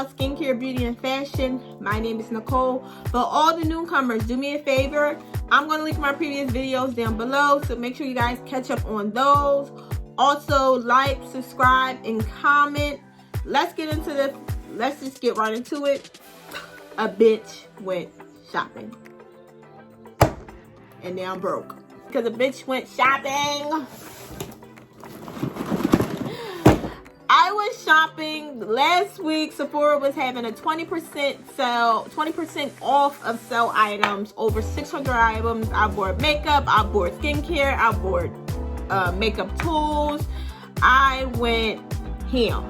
about skincare, beauty, and fashion. My name is Nicole. For all the newcomers, do me a favor. I'm going to link my previous videos down below, so make sure you guys catch up on those. Also, like, subscribe, and comment. Let's get into this. Let's just get right into it. A bitch went shopping. And now I'm broke. Because a bitch went shopping. I was shopping last week. Sephora was having a 20% sale, 20% off of sale items, over 600 items. I bought makeup, I bought skincare, I bought makeup tools. I went ham.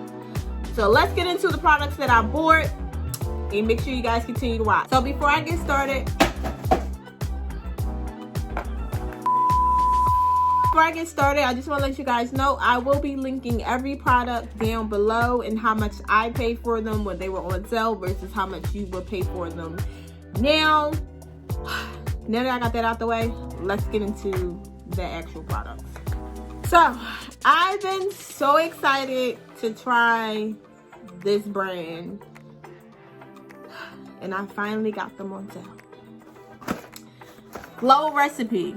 So let's get into the products that I bought and make sure you guys continue to watch. So before I get started, I just want to let you guys know I will be linking every product down below and how much I paid for them when they were on sale versus how much you would pay for them now. Now that I got that out the way, let's get into the actual products. So I've been so excited to try this brand, and I finally got them on sale. Glow Recipe.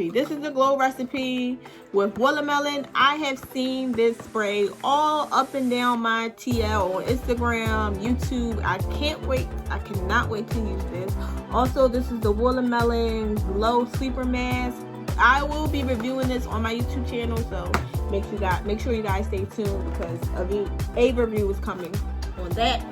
This is the Glow Recipe with watermelon. I have seen this spray all up and down my TL on Instagram, YouTube. I can't wait. I cannot wait to use this. Also, this is the watermelon glow sleeper mask. I will be reviewing this on my YouTube channel, so make sure you guys stay tuned because a review is coming on that.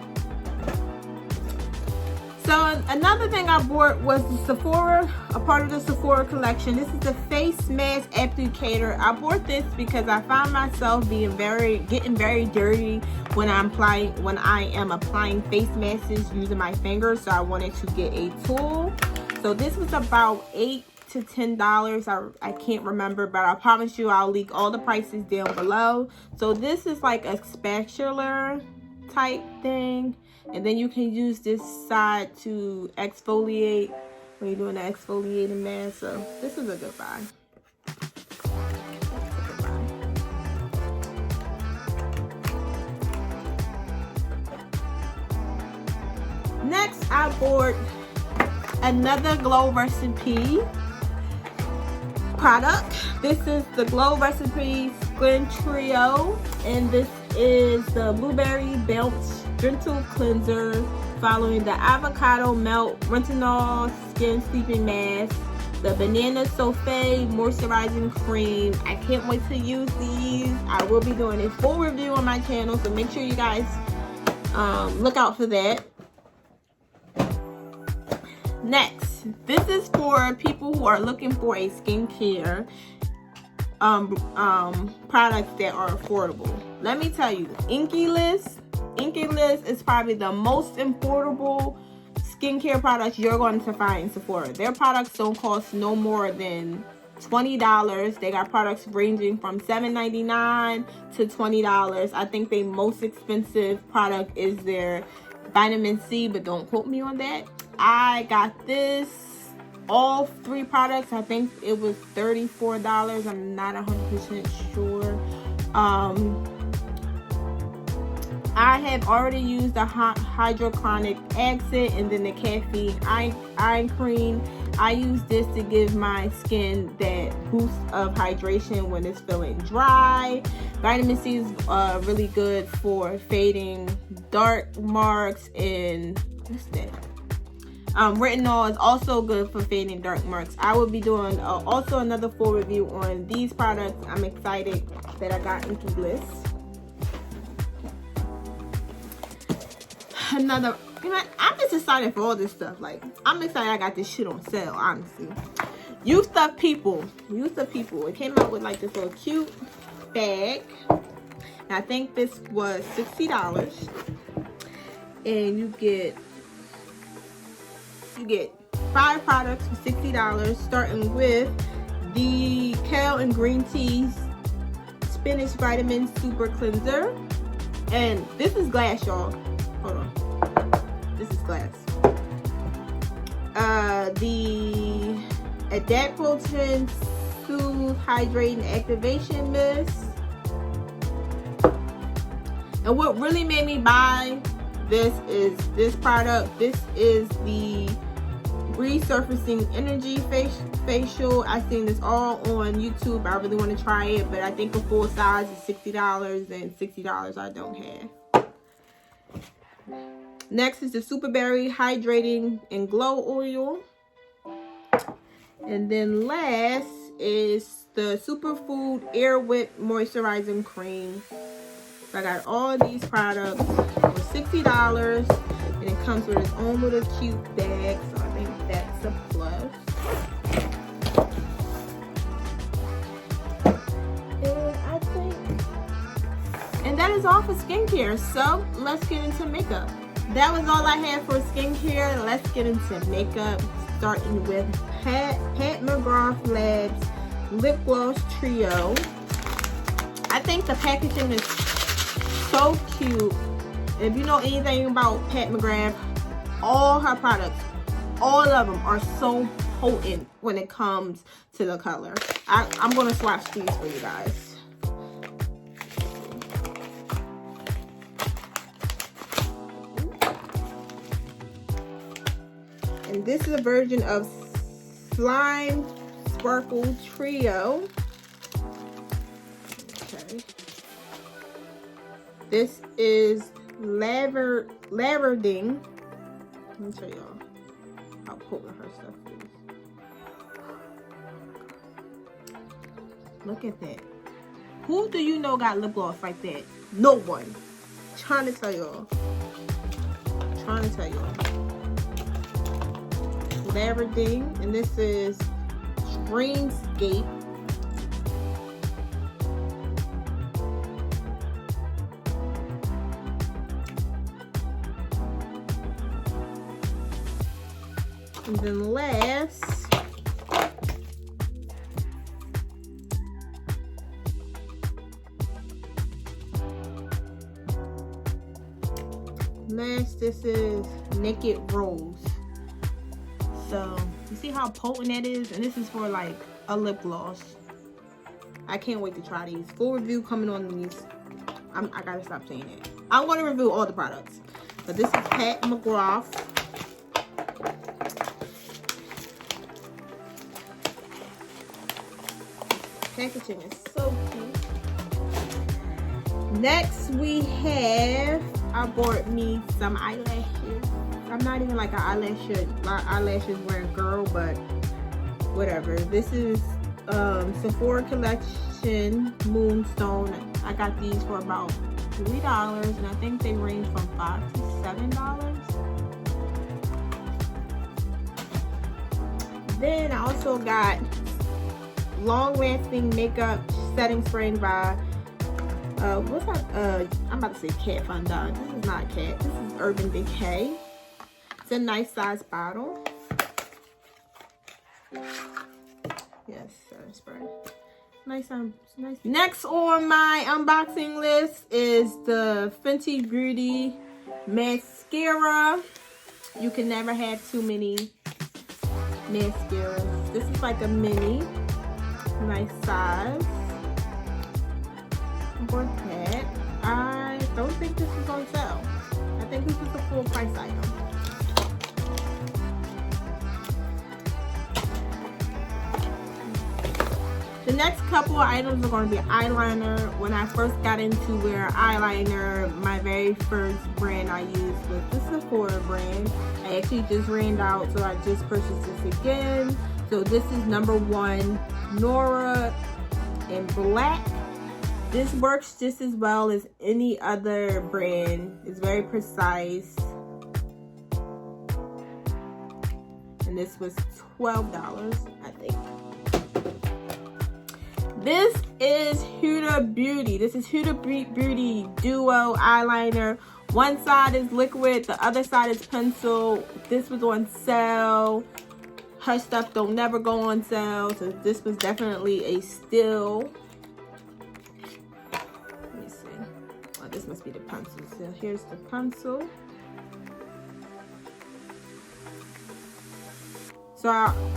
So another thing I bought was the Sephora, a part of the Sephora collection. This is the face mask applicator. I bought this because I found myself getting very dirty when I am applying face masks using my fingers. So I wanted to get a tool. So this was about $8 to $10. I can't remember, but I promise you I'll link all the prices down below. So this is like a spatula type thing. And then you can use this side to exfoliate when you're doing the exfoliating mask. So this is a good buy. Next, I bought another Glow Recipe product. This is the Glow Recipe Skin Trio, and this is the Blueberry Bounce Gentle Cleanser, following the Avocado Melt Retinol Skin Sleeping Mask, the Banana Soufflé Moisturizing Cream. I can't wait to use these. I will be doing a full review on my channel, so make sure you guys look out for that. Next, this is for people who are looking for a skincare products that are affordable. Let me tell you, Inky List is probably the most affordable skincare products you're going to find in Sephora. Their products don't cost no more than $20. They got products ranging from $7.99 to $20. I think the most expensive product is their vitamin C, but don't quote me on that. I got this, all 3 products. I think it was $34. I'm not 100% sure. I have already used the hydrochloric acid and then the caffeine eye cream. I use this to give my skin that boost of hydration when it's feeling dry. Vitamin C is really good for fading dark marks, and what's that? Retinol is also good for fading dark marks. I will be doing also another full review on these products. I'm excited that I got Inky Bliss. I'm just excited for all this stuff. Like, I'm excited I got this shit on sale, honestly. You Stuff People. It came out with like this little cute bag. And I think this was $60. And you get 5 products for $60, starting with the Kale and Green Tea Spinach Vitamin Super Cleanser. And this is glass, y'all. Hold on. This is glass. The Adaptogen Soothe Hydrating Activation Mist. And what really made me buy this is this product. This is the Resurfacing Energy Facial. I've seen this all on YouTube. I really want to try it, but I think a full size is $60, and $60 I don't have. Next is the Superberry Hydrating and Glow Oil. And then last is the Superfood Air Whip Moisturizing Cream. So I got all these products for $60, and it comes with its own little cute bag, so I think that's a plus. And that is all for skincare. So let's get into makeup. That was all I had for skincare. Let's get into makeup, starting with Pat McGrath Labs Lip Gloss Trio. I think the packaging is so cute. If you know anything about Pat McGrath, all her products, all of them are so potent when it comes to the color. I'm going to swatch these for you guys. And this is a version of Slime Sparkle Trio. Okay. This is Laverding. Let me tell y'all how potent her stuff is. Look at that. Who do you know got lip gloss like that? No one. Trying to tell y'all. Laverding, and this is Dreamscape. And then last, this is Naked Rose. So you see how potent that is, and this is for like a lip gloss. I can't wait to try these. Full review coming on these. I gotta stop saying it. I'm going to review all the products, but this is Pat McGrath. Packaging is so cute. Next we have, I bought me some eyelashes. I'm not even like an eyelashes wearing girl, but whatever. This is Sephora Collection Moonstone. I got these for about $3, and I think they range from $5 to $7. Then I also got long-lasting makeup setting spray by what's that? I'm about to say Kat Von D. This is not Kat. This is Urban Decay. It's a nice size bottle. Yes, setting spray. Nice. Next on my unboxing list is the Fenty Beauty mascara. You can never have too many mascaras. This is like a mini. Nice size. For that, I don't think this is on sale. I think this is a full price item. The next couple of items are going to be eyeliner. When I first got into wear eyeliner, my very first brand I used was the Sephora brand. I actually just ran out, so I just purchased this again. So this is #1 Nora in black. This works just as well as any other brand. It's very precise. And this was $12, I think. This is Huda Beauty. This is Huda Beauty Duo Eyeliner. One side is liquid, the other side is pencil. This was on sale. Her stuff don't never go on sale, so this was definitely a steal. Let me see. Oh, this must be the pencil. So here's the pencil. So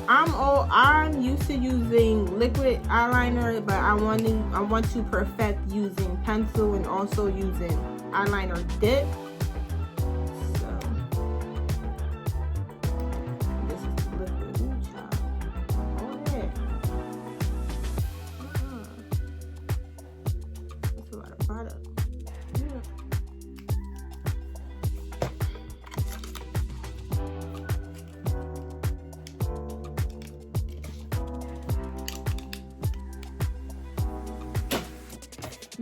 I'm used to using liquid eyeliner, but I want to perfect using pencil and also using eyeliner dip. So this is the liquid. Ooh, child. All that. That's a lot of product. Yeah.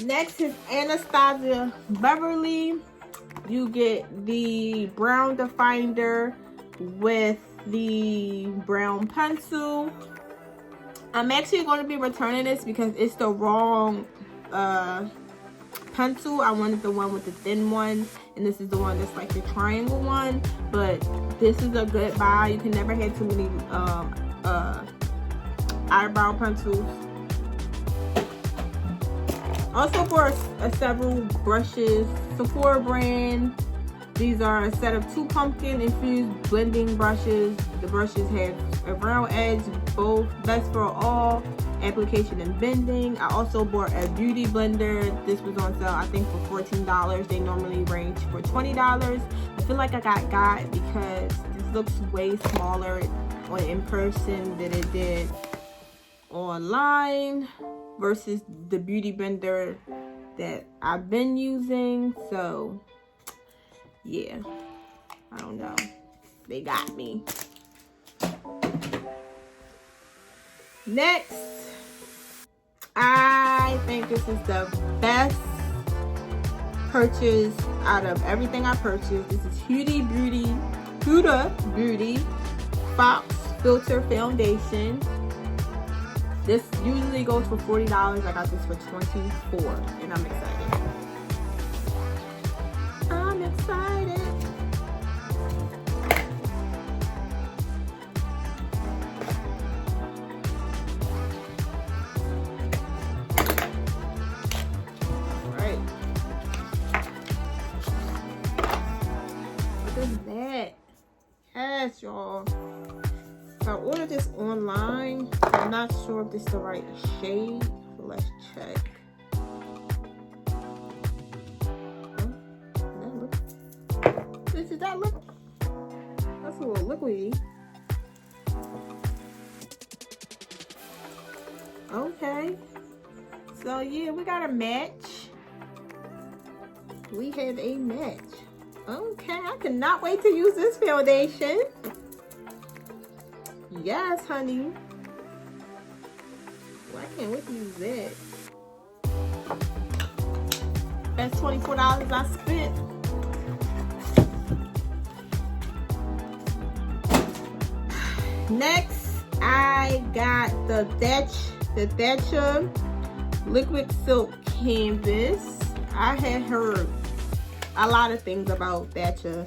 Next is Anastasia Beverly. You get the brown definer with the brown pencil. I'm actually going to be returning this because it's the wrong pencil. I wanted the one with the thin one, and this is the one that's like the triangle one. But this is a good buy. You can never have too many eyebrow pencils. Also for several brushes, Sephora brand. These are a set of 2 pumpkin infused blending brushes. The brushes have a round edge, both best for all application and bending. I also bought a BeautyBlender. This was on sale, I think, for $14. They normally range for $20. I feel like I got because this looks way smaller in person than it did online versus the BeautyBlender that I've been using. So yeah, I don't know, they got me. Next, I think this is the best purchase out of everything I purchased. This is Huda Beauty Fox Filt'r Foundation. This usually goes for $40. I got this for $24, and I'm excited. I'm excited. All right. Look at that. Yes, y'all. I ordered this online. I'm not sure if this is the right shade, so let's check. Does that look? That's a little liquidy. Okay. So yeah, we got a match. We have a match. Okay, I cannot wait to use this foundation. Yes, honey. Well, I can't wait to use that. That's $24 I spent. Next, I got the Tatcha Liquid Silk Canvas. I had heard a lot of things about Tatcha.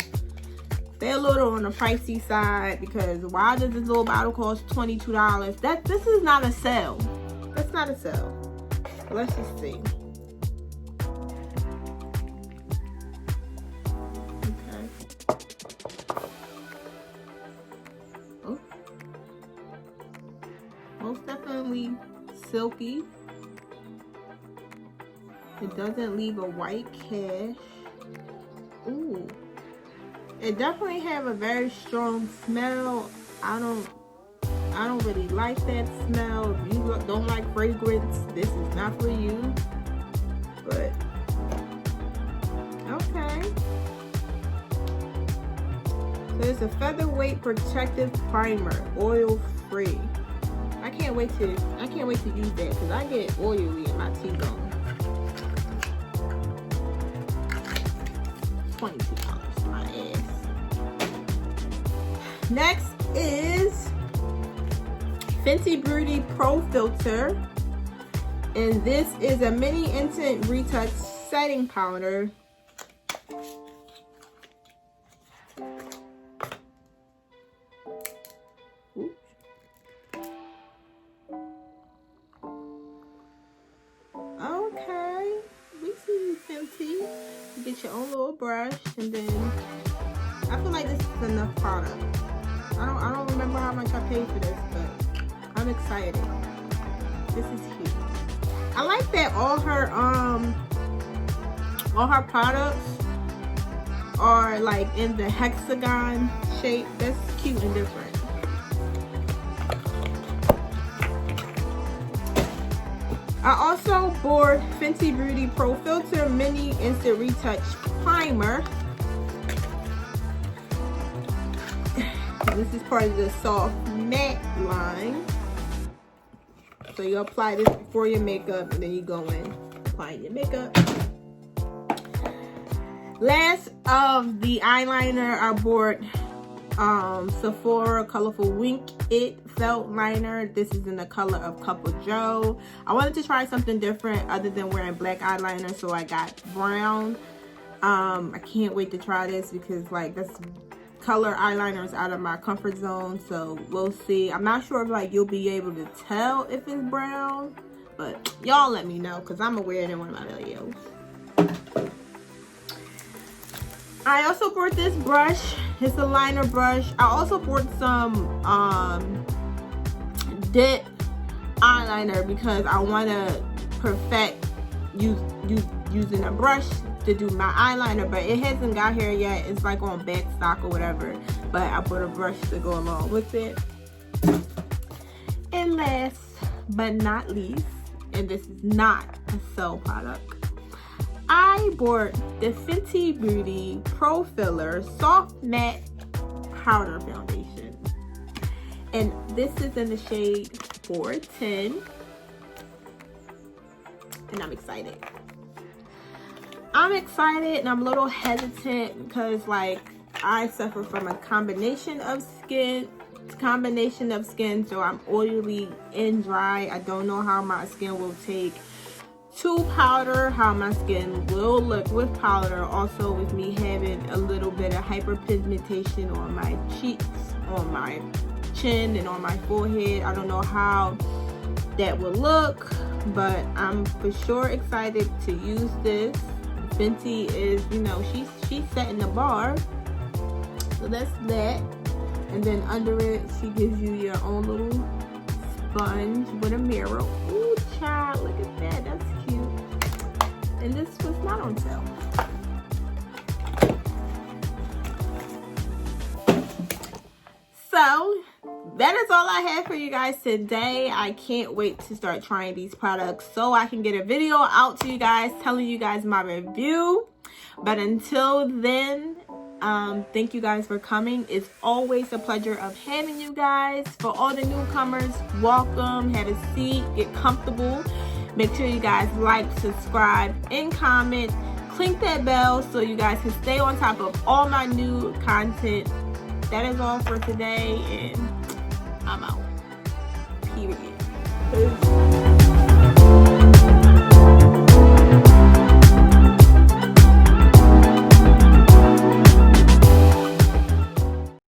They're a little on the pricey side because why does this little bottle cost $22? This is not a sale. That's not a sale. Let's just see. Okay. Oh. Most definitely silky. It doesn't leave a white cast. Ooh. It definitely have a very strong smell. I don't really like that smell. If you don't like fragrance, this is not for you. But okay. So it's a Featherweight protective primer, oil free. I can't wait to use that because I get oily in my T-bone. $22 my ass. Next is Fenty Beauty Pro Filter, and this is a mini instant retouch setting powder. Oops. Okay, we see you, Fenty. You get your own little brush, and then I feel like this is enough product. I don't remember how much I paid for this, but I'm excited. This is cute. I like that all her All her products are like in the hexagon shape. That's cute and different. I also bought Fenty Beauty Pro Filt'r Mini Instant Retouch Primer. This is part of the soft matte line. So you apply this before your makeup, and then you go in applying your makeup. Last of the eyeliner, I bought Sephora Colorful Wink It Felt Liner. This is in the color of Couple Joe. I wanted to try something different other than wearing black eyeliner, so I got brown. I can't wait to try this because like this color eyeliner is out of my comfort zone, so we'll see. I'm not sure if like you'll be able to tell if it's brown, but y'all let me know because I'm gonna wear it in one of my videos. I also bought this brush. It's a liner brush. I also bought some dip eyeliner because I want to perfect using a brush to do my eyeliner, but it hasn't got here yet. It's like on back stock or whatever, but I bought a brush to go along with it. And last but not least, and this is not a sell product, I bought the Fenty Beauty Pro Filler Soft Matte Powder Foundation. And this is in the shade 410. And I'm excited. I'm excited and I'm a little hesitant because like I suffer from a combination of skin, so I'm oily and dry. I don't know how my skin will take to powder, how my skin will look with powder. Also with me having a little bit of hyperpigmentation on my cheeks, on my chin, and on my forehead. I don't know how that will look, but I'm for sure excited to use this. Fenty is, you know, she's setting the bar, so that's that. And then under it, she gives you your own little sponge with a mirror. Ooh, child, look at that. That's cute. And this was not on sale. So that is all I have for you guys today. I can't wait to start trying these products so I can get a video out to you guys telling you guys my review. But until then, thank you guys for coming. It's always a pleasure of having you guys. For all the newcomers, welcome. Have a seat, get comfortable. Make sure you guys like, subscribe, and comment. Click that bell so you guys can stay on top of all my new content. That is all for today, and I'm out. Period. Peace.